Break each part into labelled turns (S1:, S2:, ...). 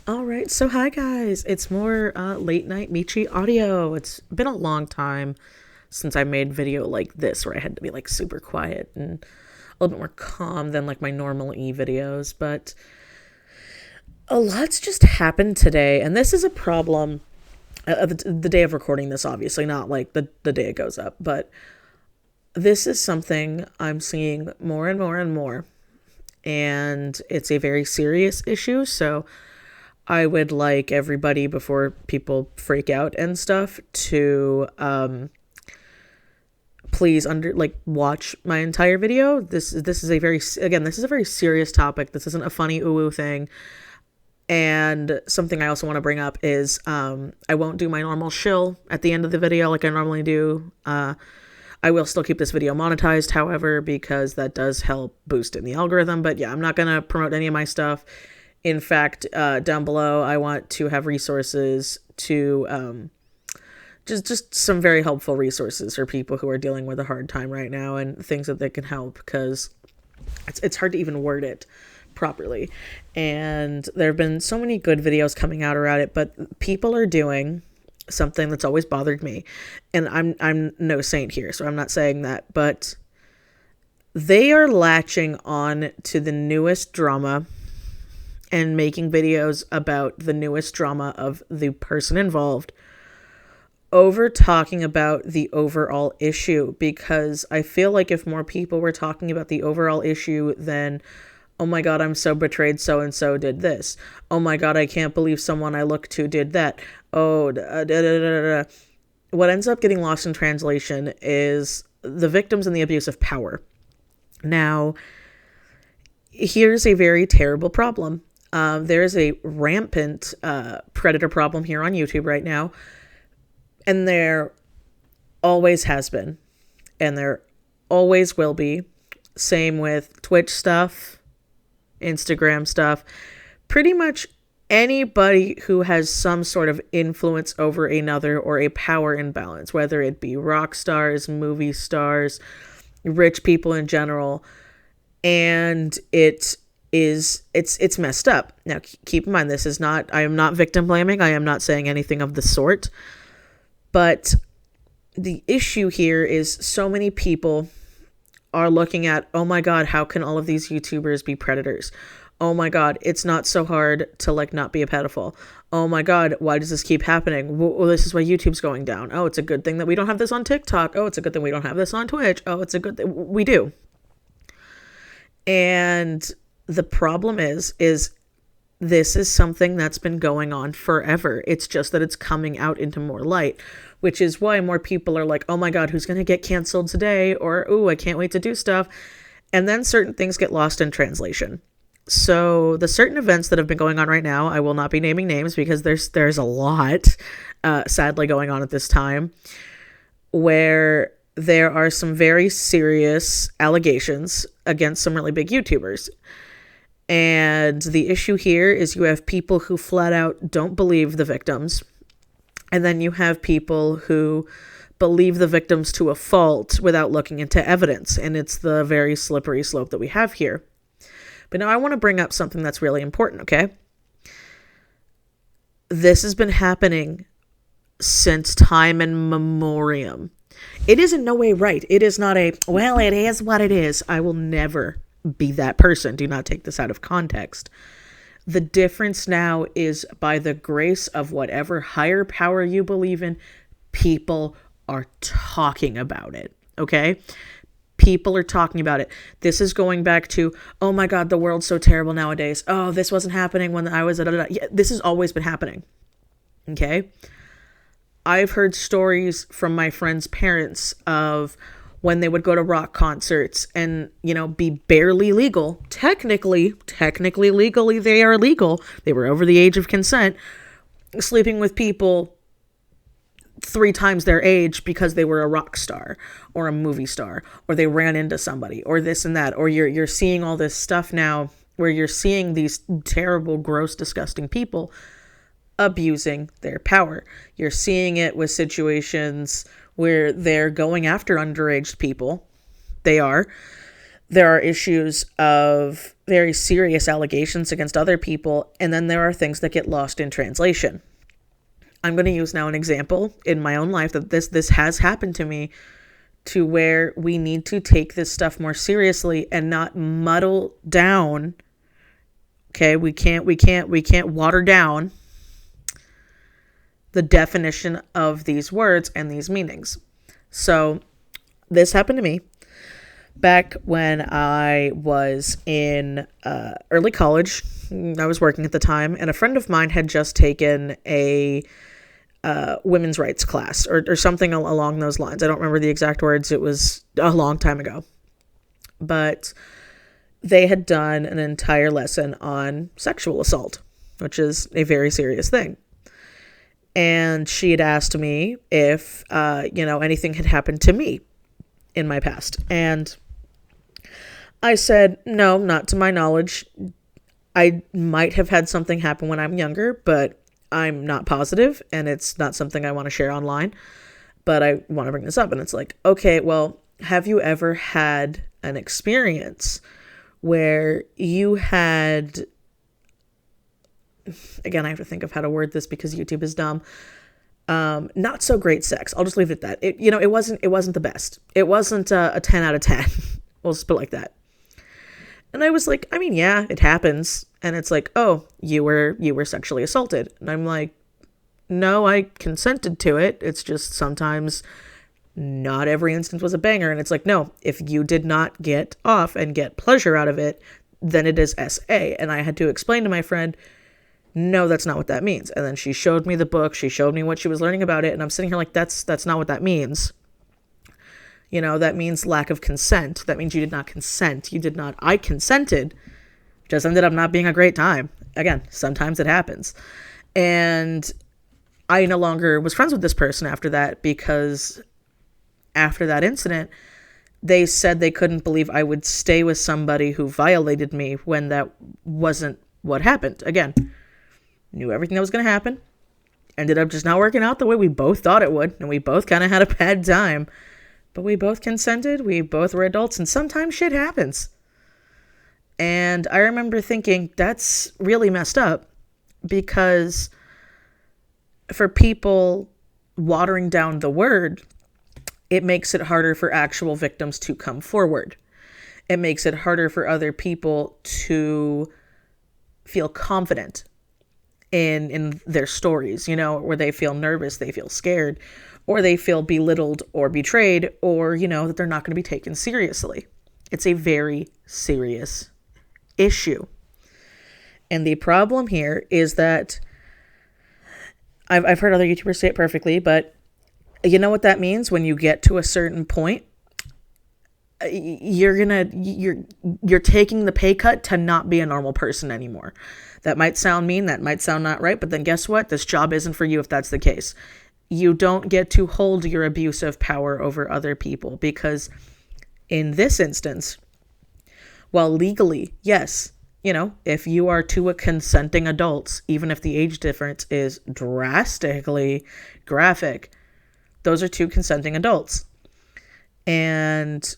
S1: All right, so hi guys. It's more late night Michi audio. It's been a long time since I made video like this where I had to be like super quiet and a little bit more calm than like my normal videos, but a lot's just happened today, and this is a problem. The day of recording this, obviously, not like the day it goes up, but this is something I'm seeing more and more and more, and it's a very serious issue, so I would like everybody, before people freak out and stuff, to please watch my entire video. This is a very serious topic. This isn't a funny ooh thing. And something I also want to bring up is I won't do my normal shill at the end of the video like I normally do. I will still keep this video monetized, however, because that does help boost in the algorithm. But yeah, I'm not going to promote any of my stuff. In fact, down below, I want to have resources to just some very helpful resources for people who are dealing with a hard time right now and things that they can help, because it's hard to even word it properly. And there have been so many good videos coming out around it, but people are doing something that's always bothered me. And I'm no saint here, so I'm not saying that, but they are latching on to the newest drama and making videos about the newest drama of the person involved over talking about the overall issue, because I feel like if more people were talking about the overall issue, then, oh my God, I'm so betrayed, so-and-so did this. Oh my God, I can't believe someone I look to did that. Oh, what ends up getting lost in translation is the victims and the abuse of power. Now, here's a very terrible problem. There is a rampant predator problem here on YouTube right now, and there always has been, and there always will be. Same with Twitch stuff, Instagram stuff. Pretty much anybody who has some sort of influence over another or a power imbalance, whether it be rock stars, movie stars, rich people in general, and it's messed up. Now, keep in mind, I am not victim blaming. I am not saying anything of the sort. But the issue here is so many people are looking at, oh my God, how can all of these YouTubers be predators? Oh my God, it's not so hard to not be a pedophile. Oh my God, why does this keep happening? Well, this is why YouTube's going down. Oh, it's a good thing that we don't have this on TikTok. Oh, it's a good thing we don't have this on Twitch. Oh, it's a good thing we do. And the problem is this is something that's been going on forever. It's just that it's coming out into more light, which is why more people are like, oh my God, who's going to get canceled today? Or, oh, I can't wait to do stuff. And then certain things get lost in translation. So the certain events that have been going on right now, I will not be naming names because there's a lot, sadly, going on at this time, where there are some very serious allegations against some really big YouTubers. And the issue here is you have people who flat out don't believe the victims. And then you have people who believe the victims to a fault without looking into evidence. And it's the very slippery slope that we have here. But now I want to bring up something that's really important, okay? This has been happening since time immemorial. It is in no way right. It is not it is what it is. I will never be that person. Do not take this out of context. The difference now is, by the grace of whatever higher power you believe in, people are talking about it, okay? People are talking about it. This is going back to, oh my God, the world's so terrible nowadays. Oh, this wasn't happening when I was... Yeah, this has always been happening, okay? I've heard stories from my friends' parents of when they would go to rock concerts and, be barely legal. Technically, legally, they are legal. They were over the age of consent, sleeping with people 3 times their age because they were a rock star or a movie star, or they ran into somebody, or this and that. Or you're seeing all this stuff now where you're seeing these terrible, gross, disgusting people abusing their power. You're seeing it with situations where they're going after underage people. They are. There are issues of very serious allegations against other people, and then there are things that get lost in translation. I'm going to use now an example in my own life that this has happened to me, to where we need to take this stuff more seriously and not muddle down. Okay, we can't water down the definition of these words and these meanings. So this happened to me back when I was in early college. I was working at the time, and a friend of mine had just taken a women's rights class or something along those lines. I don't remember the exact words. It was a long time ago. But they had done an entire lesson on sexual assault, which is a very serious thing. And she had asked me if, anything had happened to me in my past. And I said, no, not to my knowledge. I might have had something happen when I'm younger, but I'm not positive, and it's not something I want to share online. But I want to bring this up. And it's like, okay, well, have you ever had an experience where you had, again, I have to think of how to word this because YouTube is dumb, not so great sex. I'll just leave it at that. It wasn't the best. It wasn't a 10 out of 10. We'll just put it like that. And I was like, I mean, yeah, it happens. And it's like, oh, you were sexually assaulted. And I'm like, no, I consented to it. It's just sometimes not every instance was a banger. And it's like, no, if you did not get off and get pleasure out of it, then it is SA. And I had to explain to my friend, no, that's not what that means. And then she showed me the book. She showed me what she was learning about it. And I'm sitting here like, that's not what that means. That means lack of consent. That means you did not consent. I consented. Just ended up not being a great time. Again, sometimes it happens. And I no longer was friends with this person after that, because after that incident, they said they couldn't believe I would stay with somebody who violated me when that wasn't what happened. Again, knew everything that was going to happen. Ended up just not working out the way we both thought it would. And we both kind of had a bad time. But we both consented. We both were adults. And sometimes shit happens. And I remember thinking, that's really messed up, because for people watering down the word, it makes it harder for actual victims to come forward. It makes it harder for other people to feel confident in their stories, where they feel nervous, they feel scared, or they feel belittled or betrayed, or, that they're not going to be taken seriously. It's a very serious issue. And the problem here is that I've heard other YouTubers say it perfectly, but you know what that means? When you get to a certain point, you're taking the pay cut to not be a normal person anymore. That might sound mean, that might sound not right, but then guess what? This job isn't for you if that's the case. You don't get to hold your abuse of power over other people, because in this instance, while legally, yes, if you are two consenting adults, even if the age difference is drastically graphic, those are two consenting adults. And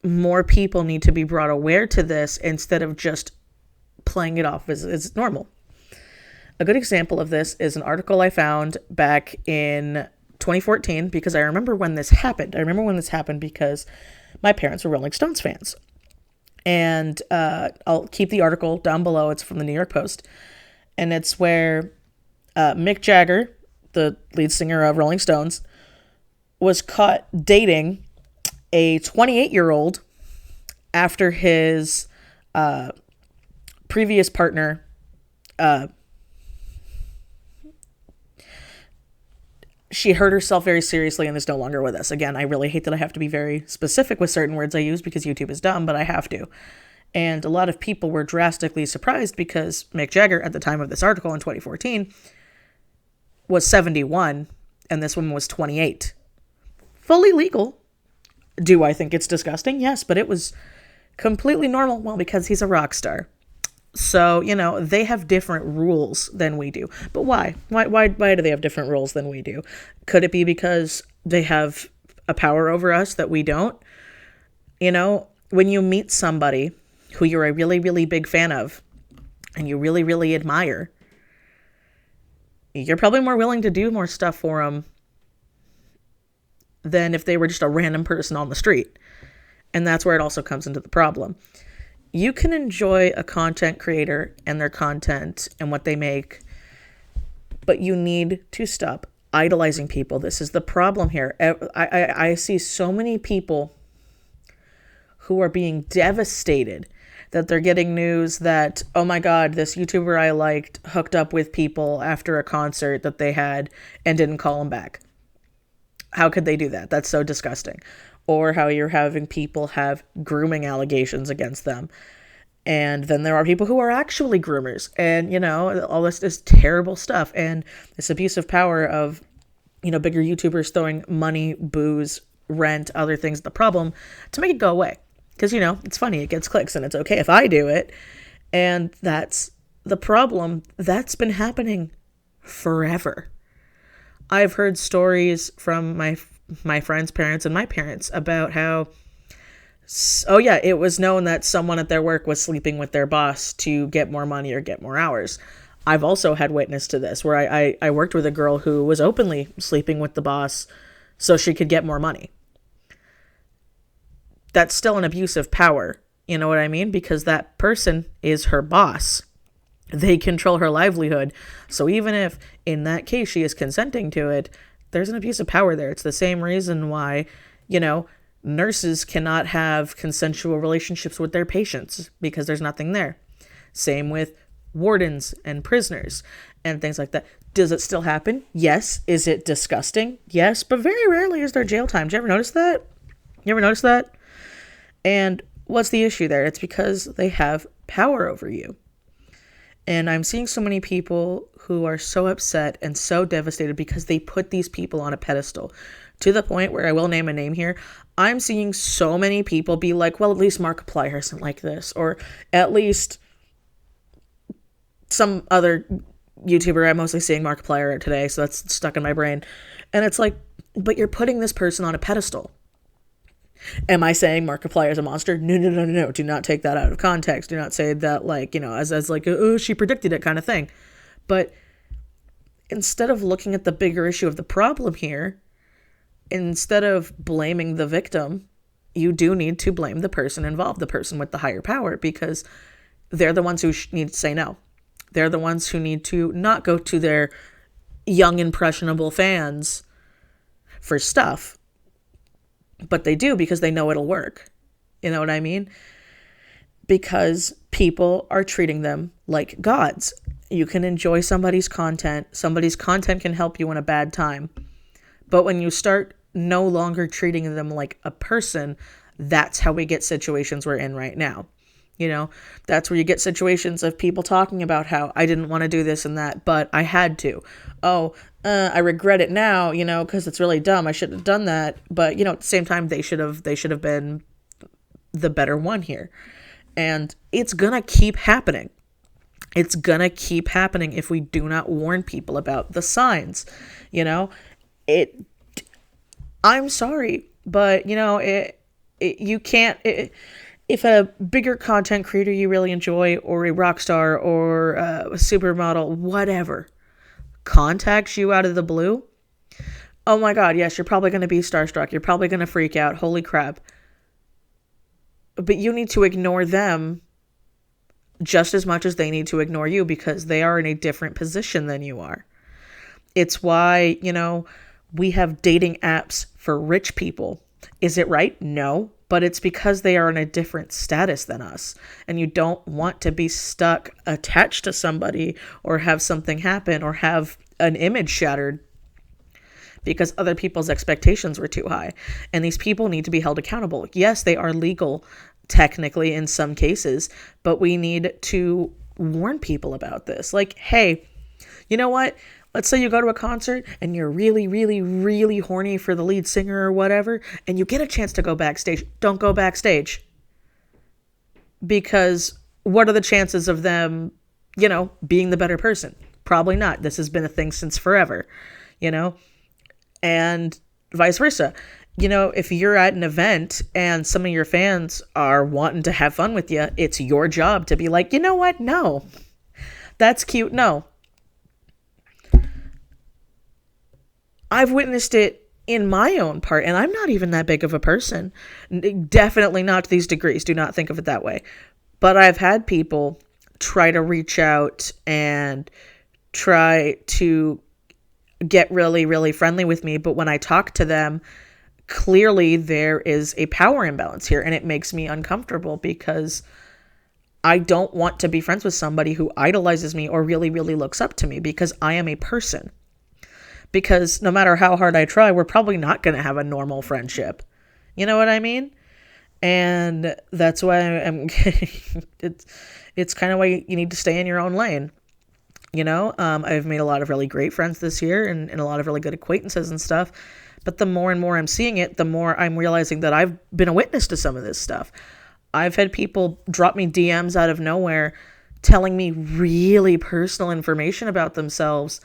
S1: more people need to be brought aware to this instead of just playing it off as normal. A good example of this is an article I found back in 2014, because I remember when this happened. Because my parents were Rolling Stones fans. And I'll keep the article down below. It's from the New York Post. And it's where Mick Jagger, the lead singer of Rolling Stones, was caught dating a 28-year-old after his previous partner she hurt herself very seriously and is no longer with us. Again, I really hate that I have to be very specific with certain words I use because YouTube is dumb, but I have to. And a lot of people were drastically surprised because Mick Jagger, at the time of this article in 2014, was 71 and this woman was 28. Fully legal. Do I think it's disgusting? Yes, but it was completely normal. Well, because he's a rock star. So, they have different rules than we do. But why? Why do they have different rules than we do? Could it be because they have a power over us that we don't? when you meet somebody who you're a really, really big fan of and you really, really admire, you're probably more willing to do more stuff for them than if they were just a random person on the street. And that's where it also comes into the problem. You can enjoy a content creator and their content and what they make, but you need to stop idolizing people. This is the problem here. I see so many people who are being devastated that they're getting news that, oh my God, this YouTuber I liked hooked up with people after a concert that they had and didn't call them back. How could they do that? That's so disgusting. Or how you're having people have grooming allegations against them. And then there are people who are actually groomers. And, you know, all this is terrible stuff. And this abuse of power of, you know, bigger YouTubers throwing money, booze, rent, other things at the problem to make it go away. Because, you know, it's funny, it gets clicks, and it's okay if I do it. And that's the problem. That's been happening forever. I've heard stories from my friends' parents and my parents about how, oh yeah, it was known that someone at their work was sleeping with their boss to get more money or get more hours. I've also had witness to this, where I worked with a girl who was openly sleeping with the boss so she could get more money. That's still an abuse of power. You know what I mean? Because that person is her boss. They control her livelihood. So even if in that case she is consenting to it, there's an abuse of power there. It's the same reason why, you know, nurses cannot have consensual relationships with their patients, because there's nothing there. Same with wardens and prisoners and things like that. Does it still happen? Yes. Is it disgusting? Yes. But very rarely is there jail time. Did you ever notice that? You ever notice that? And what's the issue there? It's because they have power over you. And I'm seeing so many people who are so upset and so devastated because they put these people on a pedestal, to the point where I will name a name here. I'm seeing so many people be like, well, at least Markiplier isn't like this, or at least some other YouTuber. I'm mostly seeing Markiplier today, so that's stuck in my brain. And it's like, but you're putting this person on a pedestal. Am I saying Markiplier is a monster? No. Do not take that out of context. Do not say that, like, you know, as like, oh, she predicted it kind of thing. But instead of looking at the bigger issue of the problem here, instead of blaming the victim, you do need to blame the person involved, the person with the higher power, because they're the ones who need to say no. They're the ones who need to not go to their young, impressionable fans for stuff. But they do, because they know it'll work. You know what I mean? Because people are treating them like gods. You can enjoy somebody's content. Somebody's content can help you in a bad time. But when you start no longer treating them like a person, that's how we get situations we're in right now. You know, that's where you get situations of people talking about how I didn't want to do this and that, but I had to. Oh, I regret it now, you know, because it's really dumb. I shouldn't have done that. But, you know, at the same time, they should have been the better one here. And it's going to keep happening. It's going to keep happening if we do not warn people about the signs. You know, I'm sorry, but, you know, you can't... If a bigger content creator you really enjoy, or a rock star, or a supermodel, whatever, contacts you out of the blue, oh my God, yes, you're probably going to be starstruck. You're probably going to freak out. Holy crap. But you need to ignore them just as much as they need to ignore you, because they are in a different position than you are. It's why, you know, we have dating apps for rich people. Is it right? No. But it's because they are in a different status than us. And you don't want to be stuck attached to somebody, or have something happen, or have an image shattered because other people's expectations were too high. And these people need to be held accountable. Yes, they are legal technically in some cases, but we need to warn people about this. Like, hey, you know what? Let's say you go to a concert and you're really, really, really horny for the lead singer or whatever, and you get a chance to go backstage. Don't go backstage. Because what are the chances of them, you know, being the better person? Probably not. This has been a thing since forever, you know, and vice versa. if you're at an event and some of your fans are wanting to have fun with you, it's your job to be like, you know what? No, that's cute. No. I've witnessed it in my own part, and I'm not even that big of a person. Definitely not to these degrees. Do not think of it that way. But I've had people try to reach out and try to get really, really friendly with me. But when I talk to them, clearly there is a power imbalance here, and it makes me uncomfortable because I don't want to be friends with somebody who idolizes me or really, really looks up to me, because I am a person. Because no matter how hard I try, we're probably not going to have a normal friendship. You know what I mean? And that's why it's kind of why you need to stay in your own lane. I've made a lot of really great friends this year and a lot of really good acquaintances and stuff. But the more and more I'm seeing it, the more I'm realizing that I've been a witness to some of this stuff. I've had people drop me DMs out of nowhere telling me really personal information about themselves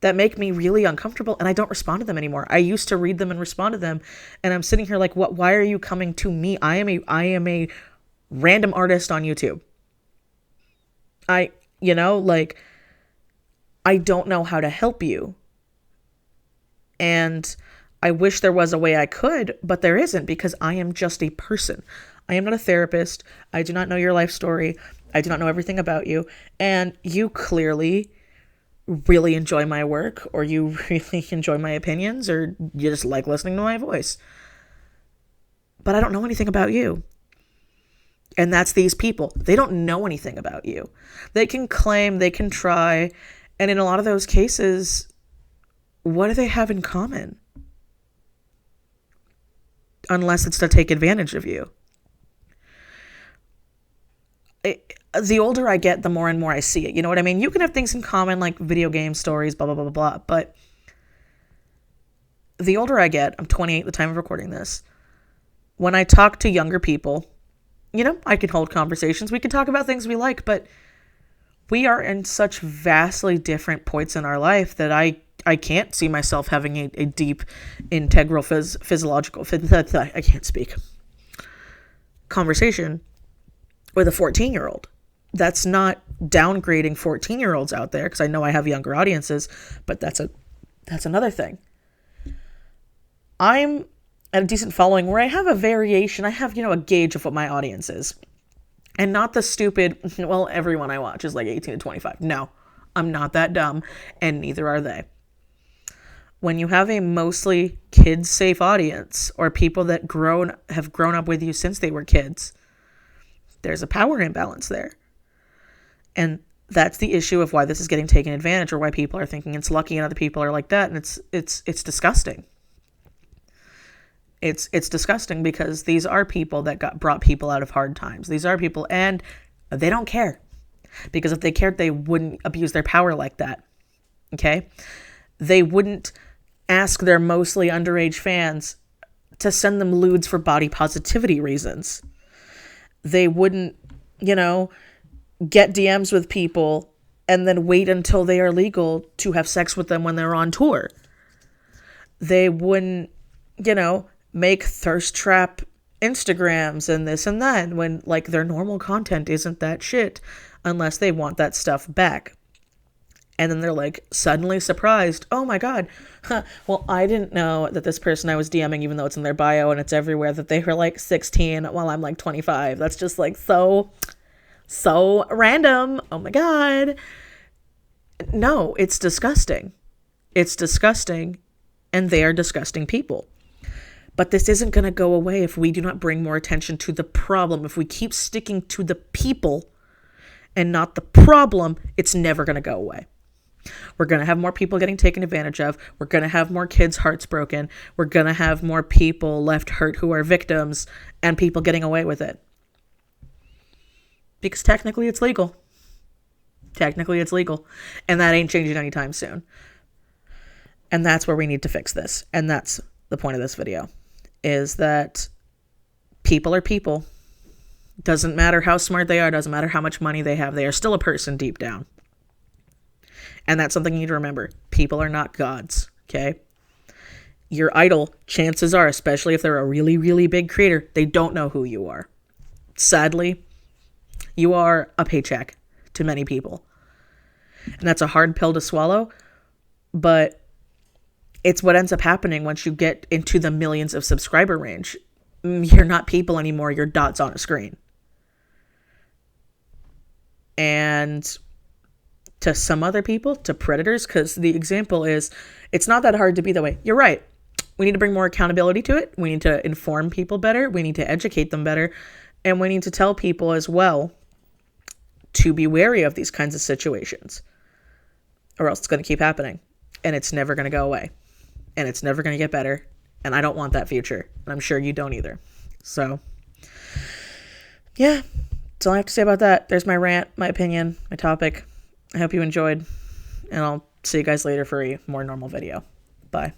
S1: that make me really uncomfortable, and I don't respond to them anymore. I used to read them and respond to them, and I'm sitting here like, what? Why are you coming to me? I am a random artist on YouTube. I don't know how to help you. And I wish there was a way I could, but there isn't, because I am just a person. I am not a therapist. I do not know your life story. I do not know everything about you. And you clearly really enjoy my work, or you really enjoy my opinions, or you just like listening to my voice. But I don't know anything about you. And that's these people. They don't know anything about you. They can claim, they can try. And in a lot of those cases, what do they have in common? Unless it's to take advantage of you. The older I get, the more and more I see it. You know what I mean? You can have things in common like video game stories, blah, blah, blah, blah, blah. But the older I get, I'm 28 at the time of recording this. When I talk to younger people, I can hold conversations. We can talk about things we like, but we are in such vastly different points in our life that I can't see myself having a deep, integral, physiological, I can't speak, conversation with a 14-year-old. That's not downgrading 14-year-olds out there, because I know I have younger audiences, but that's another thing. I'm at a decent following where I have a variation. I have, a gauge of what my audience is. And not the stupid, well, everyone I watch is like 18 to 25. No, I'm not that dumb, and neither are they. When you have a mostly kids-safe audience, or people that have grown up with you since they were kids, there's a power imbalance there. And that's the issue of why this is getting taken advantage, or why people are thinking it's lucky and other people are like that. And it's disgusting. It's disgusting, because these are people that brought people out of hard times. These are people, and they don't care, because if they cared, they wouldn't abuse their power like that. Okay? They wouldn't ask their mostly underage fans to send them lewds for body positivity reasons. They wouldn't, get DMs with people and then wait until they are legal to have sex with them when they're on tour. They wouldn't, make thirst trap Instagrams and this and that when their normal content isn't that shit, unless they want that stuff back. And then they're suddenly surprised. Oh my God. Well, I didn't know that this person I was DMing, even though it's in their bio and it's everywhere, that they were 16 while I'm 25. That's just so random. Oh my God. No, it's disgusting. It's disgusting. And they are disgusting people. But this isn't going to go away if we do not bring more attention to the problem. If we keep sticking to the people and not the problem, it's never going to go away. We're going to have more people getting taken advantage of. We're going to have more kids' hearts broken. We're going to have more people left hurt who are victims, and people getting away with it. Because technically it's legal. Technically it's legal. And that ain't changing anytime soon. And that's where we need to fix this. And that's the point of this video, is that people are people. Doesn't matter how smart they are. Doesn't matter how much money they have. They are still a person deep down. And that's something you need to remember. People are not gods, okay? Your idol, chances are, especially if they're a really, really big creator, they don't know who you are. Sadly, you are a paycheck to many people. And that's a hard pill to swallow, but it's what ends up happening once you get into the millions of subscriber range. You're not people anymore, you're dots on a screen. And to some other people, to predators, because the example is, it's not that hard to be that way. You're right. We need to bring more accountability to it. We need to inform people better. We need to educate them better. And we need to tell people as well to be wary of these kinds of situations, or else it's going to keep happening. And it's never going to go away. And it's never going to get better. And I don't want that future. And I'm sure you don't either. So, yeah, that's all I have to say about that. There's my rant, my opinion, my topic. I hope you enjoyed. And I'll see you guys later for a more normal video. Bye.